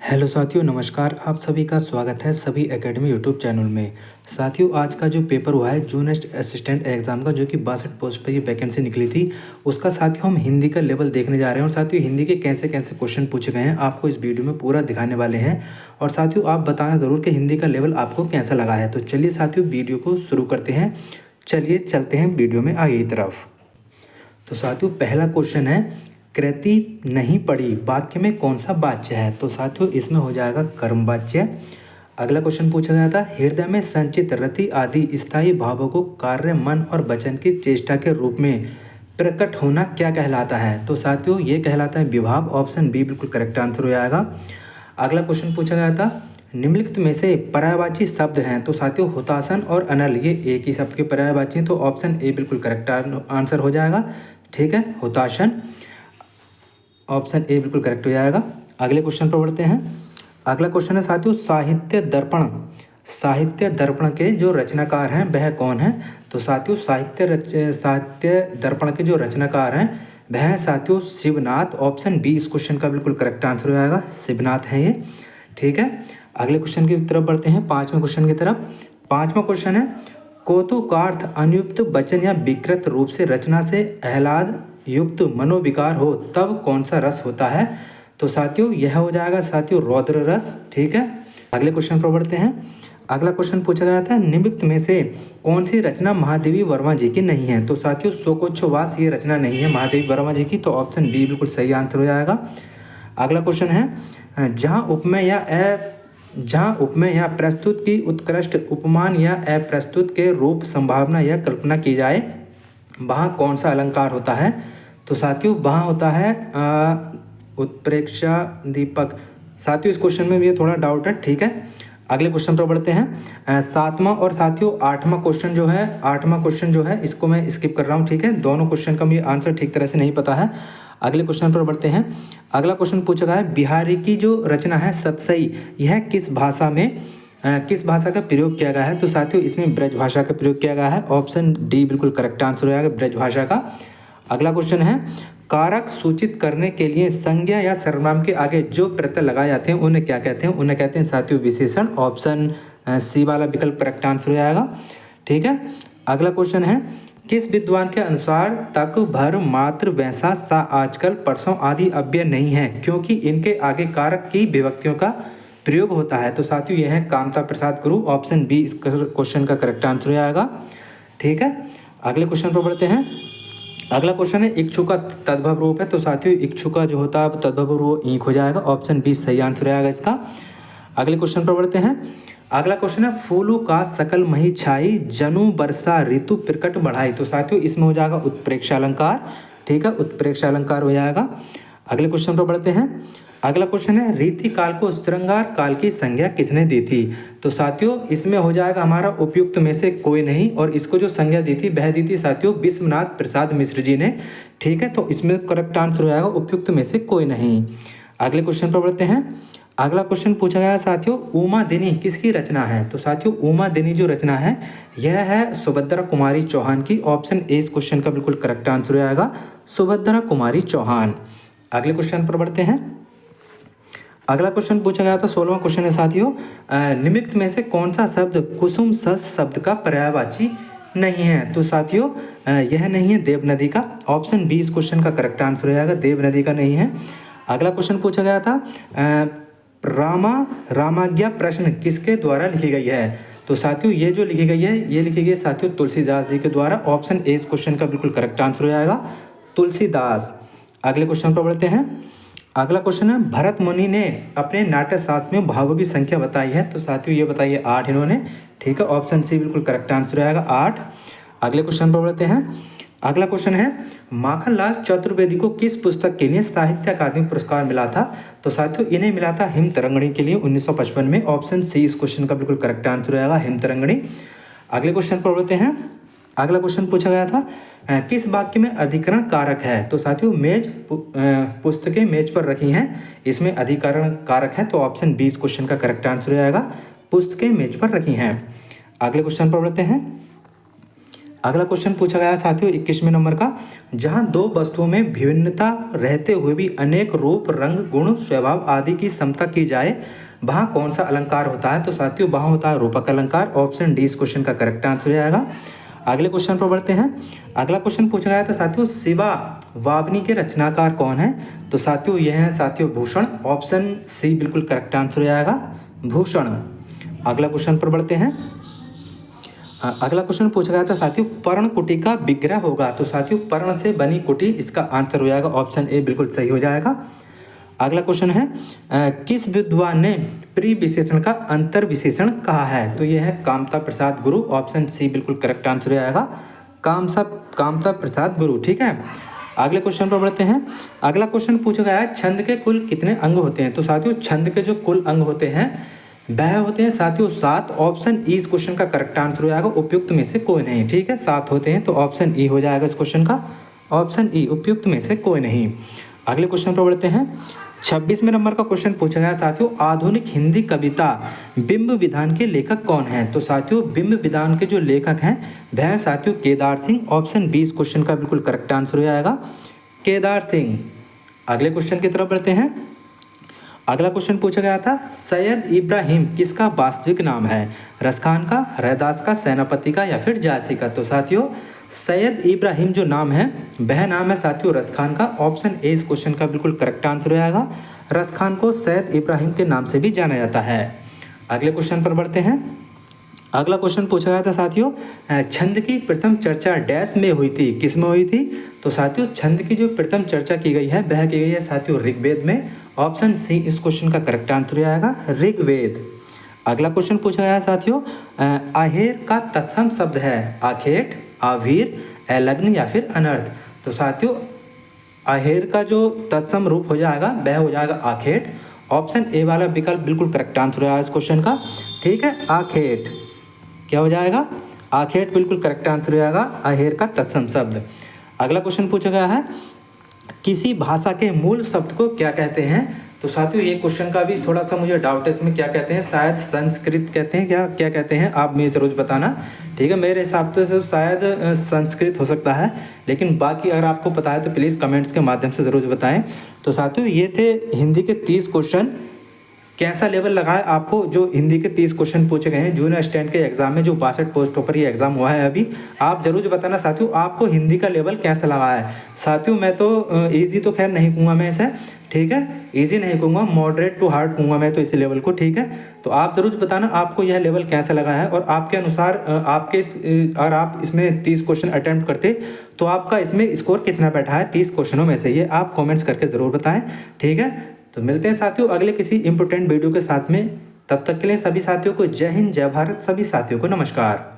Hello साथियों, नमस्कार। आप सभी का स्वागत है सभी एकेडमी यूट्यूब चैनल में। साथियों, आज का जो पेपर हुआ है जूनियर असिस्टेंट एग्ज़ाम का, जो कि 62 पोस्ट पर ये वैकेंसी निकली थी, उसका साथियों हम हिंदी का लेवल देखने जा रहे हैं। और साथियों, हिंदी के कैसे कैसे क्वेश्चन पूछे गए हैं आपको इस वीडियो में पूरा दिखाने वाले हैं। और साथियों, आप बताना ज़रूर कि हिंदी का लेवल आपको कैसा लगा है। तो चलिए साथियों, वीडियो को शुरू करते हैं। चलिए चलते हैं वीडियो में आगे की तरफ। तो साथियों, पहला क्वेश्चन है, कृति नहीं पढ़ी वाक्य में कौन सा वाच्य है। तो साथियों, इसमें हो जाएगा कर्म वाच्य। अगला क्वेश्चन पूछा गया था, हृदय में संचित रति आदि स्थायी भावों को कार्य, मन और वचन की चेष्टा के रूप में प्रकट होना क्या कहलाता है। तो साथियों, ये कहलाता है विभाव। ऑप्शन बी बिल्कुल करेक्ट आंसर हो जाएगा। अगला क्वेश्चन पूछा गया था, निम्नलिखित में से पर्यायवाची शब्द हैं। तो साथियों, हुतासन और अनल ये एक ही शब्द के पर्यायवाची हैं। तो ऑप्शन ए बिल्कुल करेक्ट आंसर हो जाएगा। ठीक है, हुतासन, ऑप्शन ए बिल्कुल करेक्ट हो जाएगा। अगले क्वेश्चन पर बढ़ते हैं। अगला क्वेश्चन है साथियों, साहित्य दर्पण। साहित्य दर्पण के जो रचनाकार हैं वह कौन है। तो साथियों, साहित्य दर्पण के जो रचनाकार हैं वह हैं साथियों शिवनाथ। ऑप्शन बी इस क्वेश्चन का बिल्कुल करेक्ट आंसर हो जाएगा, शिवनाथ है ये। ठीक है, अगले क्वेश्चन की तरफ बढ़ते हैं, पाँचवें क्वेश्चन की तरफ। पाँचवा क्वेश्चन है, कौतुकार्थ अनुयुक्त वचन या विकृत रूप से रचना से आह्लाद युक्त मनोविकार हो तब कौन सा रस होता है। तो साथियों, यह हो जाएगा साथियों रौद्र रस। ठीक है, अगले क्वेश्चन पर बढ़ते हैं। अगला क्वेश्चन पूछा गया था, निम्नलिखित में से कौन सी रचना महादेवी वर्मा जी की नहीं है। तो साथियों, शोकोच्छ्वास ये रचना नहीं है महादेवी वर्मा जी की। तो ऑप्शन बी बिल्कुल सही आंसर हो जाएगा। अगला क्वेश्चन है, जहाँ उपमेय या प्रस्तुत की उत्कृष्ट उपमान या अप्रस्तुत के रूप संभावना या कल्पना की जाए, वहाँ कौन सा अलंकार होता है। तो साथियों, वहाँ होता है उत्प्रेक्षा दीपक। साथियों, इस क्वेश्चन में भी ये थोड़ा डाउट है। ठीक है, अगले क्वेश्चन पर बढ़ते हैं। सातवां और साथियों आठवां क्वेश्चन जो है इसको मैं स्किप कर रहा हूँ। ठीक है, दोनों क्वेश्चन का मुझे आंसर ठीक तरह से नहीं पता है। अगले क्वेश्चन पर बढ़ते हैं। अगला क्वेश्चन पूछा गया है, बिहारी की जो रचना है सतसई, यह किस भाषा का प्रयोग किया गया है। तो साथियों, इसमें ब्रज भाषा का प्रयोग किया गया है। ऑप्शन डी बिल्कुल करेक्ट आंसर हो जाएगा, ब्रज भाषा का। अगला क्वेश्चन है, कारक सूचित करने के लिए संज्ञा या सर्वनाम के आगे जो प्रत्यय लगाए जाते हैं उन्हें क्या कहते हैं। उन्हें कहते हैं साथियों विशेषण। ऑप्शन सी वाला विकल्प करेक्ट आंसर हो जाएगा। ठीक है, अगला क्वेश्चन है, किस विद्वान के अनुसार तक, भर, मात्र, वैसा, सा, आजकल, परसों आदि अव्यय नहीं है क्योंकि इनके आगे कारक की विभक्तियों का प्रयोग होता है। तो साथियों, यह है कामता प्रसाद गुरु। ऑप्शन बी इस क्वेश्चन का करेक्ट आंसर हो जाएगा। ठीक है, अगले क्वेश्चन पर बढ़ते हैं। अगला क्वेश्चन है, इच्छु का तद्भव रूप है। तो साथियों, इच्छु का जो होता है तद्भव रूप ईंख हो जाएगा। ऑप्शन बी सही आंसर हो जाएगा इसका। अगले क्वेश्चन पर बढ़ते हैं। अगला क्वेश्चन है, फूलों का सकल मही छाई, जनु वर्षा ऋतु प्रकट बढ़ाई। तो साथियों, इसमें हो जाएगा उत्प्रेक्षा अलंकार। ठीक है, उत्प्रेक्षा अलंकार हो जाएगा। अगले क्वेश्चन पर बढ़ते हैं। अगला क्वेश्चन है, रीति काल को श्रृंगार काल की संज्ञा किसने दी थी। तो साथियों, इसमें हो जाएगा हमारा उपयुक्त में से कोई नहीं, और इसको जो संज्ञा दी थी वह दी थी साथियों विश्वनाथ प्रसाद मिश्र जी ने। ठीक है, तो इसमें करेक्ट आंसर हो जाएगा उपयुक्त में से कोई नहीं। अगले क्वेश्चन पर बढ़ते हैं। अगला क्वेश्चन पूछा गया साथियों, उमादिनी किसकी रचना है। तो साथियों, उमादिनी जो रचना है यह है सुभद्रा कुमारी चौहान की। ऑप्शन ए इस क्वेश्चन का बिल्कुल करेक्ट आंसर हो जाएगा, सुभद्रा कुमारी चौहान। अगले क्वेश्चन पर बढ़ते हैं। अगला क्वेश्चन पूछा गया था, 16वां क्वेश्चन है साथियों, निम्नलिखित में से कौन सा शब्द कुसुम सस शब्द का पर्यायवाची नहीं है। तो साथियों, यह नहीं है देव नदी का। ऑप्शन बी इस क्वेश्चन का करेक्ट आंसर हो जाएगा, देव नदी का नहीं है। अगला क्वेश्चन पूछा गया था, रामाज्ञा प्रश्न किसके द्वारा लिखी गई है। तो साथियों, ये जो लिखी गई है ये लिखी गई है साथियों तुलसीदास जी के द्वारा। ऑप्शन ए इस क्वेश्चन का बिल्कुल करेक्ट आंसर हो जाएगा, तुलसीदास। अगले क्वेश्चन पर बढ़ते हैं। अगला क्वेश्चन है, भरत मुनि ने अपने नाट्य शास्त्र में भावों की संख्या बताई है। तो साथियों, ये बताइए 8 इन्होंने। ठीक है, ऑप्शन सी बिल्कुल करेक्ट आंसर हो जाएगा, 8। अगले क्वेश्चन पर बढ़ते हैं। अगला क्वेश्चन है, माखनलाल चतुर्वेदी को किस पुस्तक के लिए साहित्य अकादमी पुरस्कार मिला था। तो साथियों, इन्हें मिला था हिम तरंगिणी के लिए 1955 में। ऑप्शन सी इस क्वेश्चन का बिल्कुल करेक्ट आंसर हो जाएगा, हिम तरंगिणी। अगले क्वेश्चन पर बढ़ते हैं। अगला क्वेश्चन पूछा गया था, किस वाक्य में अधिकरण कारक है। तो साथियों, पुस्तकें मेज पर रखी हैं, इसमें अधिकरण कारक है। तो ऑप्शन बी इस क्वेश्चन का करेक्ट आंसर हो जाएगा, पुस्तकें मेज पर रखी हैं। अगले क्वेश्चन पर बढ़ते हैं। अगला क्वेश्चन पूछा गया है साथियों 21वें नंबर का, जहां दो वस्तुओं में विभिन्नता रहते हुए भी अनेक रूप, रंग, गुण, स्वभाव आदि की समता की जाए, वहाँ कौन सा अलंकार होता है? तो साथियों वहाँ होता है रूपक अलंकार। ऑप्शन डी इस क्वेश्चन का करेक्ट आंसर हो जाएगा। अगले क्वेश्चन पर बढ़ते हैं। अगला क्वेश्चन पूछा गया था साथियों, शिवा वावनी के रचनाकार कौन है? तो साथियों यह है साथियों भूषण। ऑप्शन सी बिल्कुल करेक्ट आंसर हो जाएगा, भूषण। अगला क्वेश्चन पर बढ़ते हैं। अगला क्वेश्चन पूछा गया था साथियों, पर्ण कुटी का विग्रह होगा। तो साथियों पर्ण से बनी कुटी इसका आंसर हो जाएगा, ऑप्शन ए बिल्कुल सही हो जाएगा। अगला क्वेश्चन है, किस विद्वान ने प्री विशेषण का अंतर विशेषण कहा है? तो यह है कामता प्रसाद गुरु। ऑप्शन सी बिल्कुल करेक्ट आंसर हो जाएगा, कामता प्रसाद गुरु। ठीक है, अगले क्वेश्चन पर बढ़ते हैं। अगला क्वेश्चन पूछा गया है, छंद के कुल कितने अंग होते हैं? तो साथियों छंद के जो कुल अंग होते हैं वह होते हैं साथियों 7। ऑप्शन ई इस क्वेश्चन का करेक्ट आंसर हो जाएगा, उपयुक्त में से कोई नहीं। ठीक है, 7 होते हैं, तो ऑप्शन ई हो जाएगा इस क्वेश्चन का, ऑप्शन ई उपयुक्त में से कोई नहीं। अगले क्वेश्चन पर बढ़ते हैं। 26वें नंबर का क्वेश्चन पूछा गया साथियों, आधुनिक हिंदी कविता बिंब विधान के लेखक कौन हैं? तो साथियों बिंब विधान के जो लेखक हैं वह साथियों केदार सिंह। ऑप्शन बी इस क्वेश्चन का बिल्कुल करेक्ट आंसर हो जाएगा, केदार सिंह। अगले क्वेश्चन की तरफ बढ़ते हैं। अगला क्वेश्चन पूछा गया था, सैयद इब्राहिम किसका वास्तविक नाम है? रसखान का, रैदास का, सेनापति का या फिर जायसी का? तो साथियों सैयद इब्राहिम जो नाम है वह नाम है साथियों रसखान का। ऑप्शन ए इस क्वेश्चन का बिल्कुल करेक्ट आंसर हो जाएगा, रसखान को सैयद इब्राहिम के नाम से भी जाना जाता है। अगले क्वेश्चन पर बढ़ते हैं। अगला क्वेश्चन पूछा गया था साथियों, छंद की प्रथम चर्चा डैश में हुई थी, किस में हुई थी? तो साथियों छंद की जो प्रथम चर्चा की गई है वह की गई है साथियों ऋग्वेद में। ऑप्शन सी इस क्वेश्चन का करेक्ट आंसर हो जाएगा, ऋग्वेद। अगला क्वेश्चन पूछा गया है साथियों, आहेर का तत्सम शब्द है आखेट, आवीर, अलग्न या फिर अनर्थ? तो साथियों आहेर का जो तत्सम रूप हो जाएगा वह हो जाएगा आखेट। ऑप्शन ए वाला विकल्प बिल्कुल करेक्ट आंसर हो जाएगा इस क्वेश्चन का। ठीक है, आखेट क्या हो जाएगा, आखेट बिल्कुल करेक्ट आंसर हो जाएगा, आहेर का तत्सम शब्द। अगला क्वेश्चन पूछा गया है, किसी भाषा के मूल शब्द को क्या कहते हैं? तो साथियों ये क्वेश्चन का भी थोड़ा सा मुझे डाउट है, इसमें क्या कहते हैं, शायद संस्कृत कहते हैं, क्या कहते हैं आप मुझे जरूर बताना। ठीक है, मेरे हिसाब से शायद संस्कृत हो सकता है, लेकिन बाकी अगर आपको पता है तो प्लीज़ कमेंट्स के माध्यम से ज़रूर बताएं। तो साथियों ये थे हिंदी के 30 क्वेश्चन। कैसा लेवल लगा है आपको? जो हिंदी के 30 क्वेश्चन पूछे गए हैं जूनियर स्टैंड के एग्जाम में, जो 62 पोस्टों पर ये एग्जाम हुआ है अभी, आप जरूर बताना साथियों आपको हिंदी का लेवल कैसा लगा है। साथियों मैं तो इजी तो खैर नहीं कहूँगा मैं इसे, ठीक है, इजी नहीं कहूँगा, मॉडरेट टू हार्ड कहूँगा मैं तो इस लेवल को। ठीक है, तो आप ज़रूर बताना आपको यह लेवल कैसा लगा है, और आपके अनुसार अगर आप इसमें 30 क्वेश्चन अटैम्प्ट करते तो आपका इसमें स्कोर कितना बैठा है 30 क्वेश्चनों में से, ये आप कॉमेंट्स करके ज़रूर बताएं। ठीक है, तो मिलते हैं साथियों अगले किसी इंपॉर्टेंट वीडियो के साथ में। तब तक के लिए सभी साथियों को जय हिंद, जय भारत, सभी साथियों को नमस्कार।